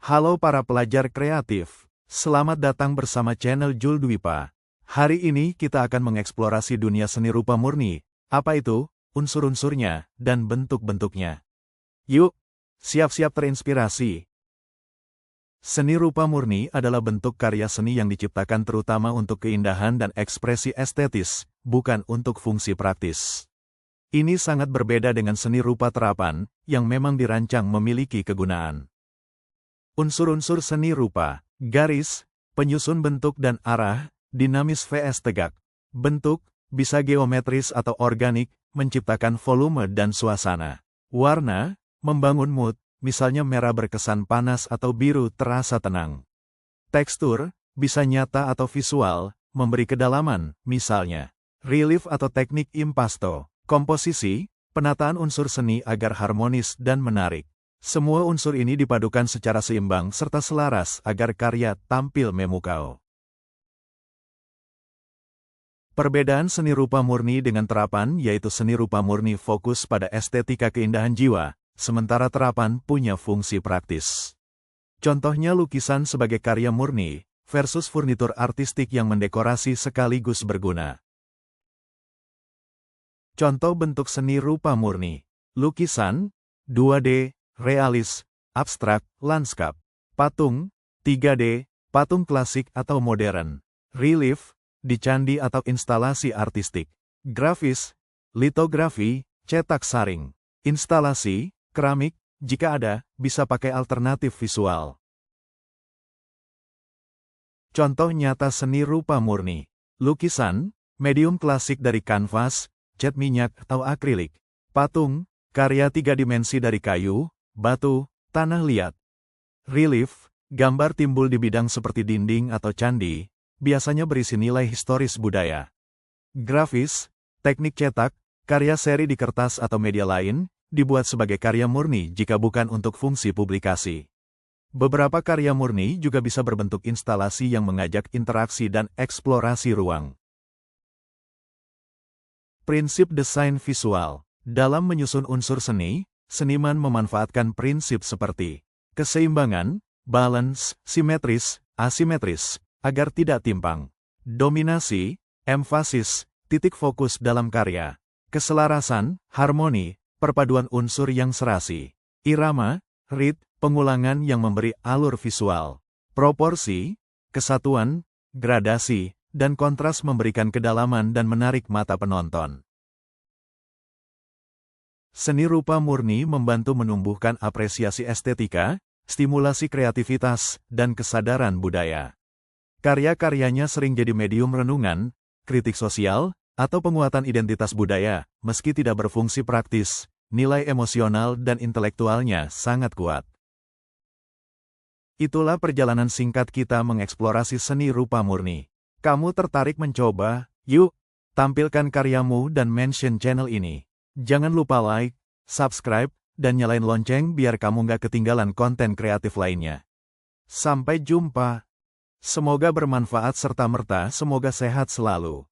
Halo para pelajar kreatif, selamat datang bersama channel Jul Dwipa. Hari ini kita akan mengeksplorasi dunia seni rupa murni, apa itu, unsur-unsurnya, dan bentuk-bentuknya. Yuk, siap-siap terinspirasi. Seni rupa murni adalah bentuk karya seni yang diciptakan terutama untuk keindahan dan ekspresi estetis, bukan untuk fungsi praktis. Ini sangat berbeda dengan seni rupa terapan, yang memang dirancang memiliki kegunaan. Unsur-unsur seni rupa, garis, penyusun bentuk dan arah, dinamis vs tegak. Bentuk, bisa geometris atau organik, menciptakan volume dan suasana. Warna, membangun mood, misalnya merah berkesan panas atau biru terasa tenang. Tekstur, bisa nyata atau visual, memberi kedalaman, misalnya relief atau teknik impasto. Komposisi, penataan unsur seni agar harmonis dan menarik. Semua unsur ini dipadukan secara seimbang serta selaras agar karya tampil memukau. Perbedaan seni rupa murni dengan terapan yaitu seni rupa murni fokus pada estetika keindahan jiwa, sementara terapan punya fungsi praktis. Contohnya lukisan sebagai karya murni, versus furnitur artistik yang mendekorasi sekaligus berguna. Contoh bentuk seni rupa murni. Lukisan, 2D, realis, abstrak, lanskap. Patung, 3D, patung klasik atau modern. Relief, di candi atau instalasi artistik. Grafis, litografi, cetak saring. Instalasi, keramik, jika ada, bisa pakai alternatif visual. Contoh nyata seni rupa murni. Lukisan, medium klasik dari kanvas, cat minyak atau akrilik. Patung, karya 3 dimensi dari kayu, batu, tanah liat. Relief, gambar timbul di bidang seperti dinding atau candi, biasanya berisi nilai historis budaya. Grafis, teknik cetak, karya seri di kertas atau media lain, dibuat sebagai karya murni jika bukan untuk fungsi publikasi. Beberapa karya murni juga bisa berbentuk instalasi yang mengajak interaksi dan eksplorasi ruang. Prinsip desain visual. Dalam menyusun unsur seni, seniman memanfaatkan prinsip seperti keseimbangan, balance, simetris, asimetris, agar tidak timpang. Dominasi, emfasis, titik fokus dalam karya. Keselarasan, harmoni, perpaduan unsur yang serasi. Irama, rit, pengulangan yang memberi alur visual. Proporsi, kesatuan, gradasi, dan kontras memberikan kedalaman dan menarik mata penonton. Seni rupa murni membantu menumbuhkan apresiasi estetika, stimulasi kreativitas, dan kesadaran budaya. Karya-karyanya sering jadi medium renungan, kritik sosial, atau penguatan identitas budaya, meski tidak berfungsi praktis, nilai emosional dan intelektualnya sangat kuat. Itulah perjalanan singkat kita mengeksplorasi seni rupa murni. Kamu tertarik mencoba? Yuk, tampilkan karyamu dan mention channel ini. Jangan lupa like, subscribe, dan nyalain lonceng biar kamu nggak ketinggalan konten kreatif lainnya. Sampai jumpa. Semoga bermanfaat serta merta semoga sehat selalu.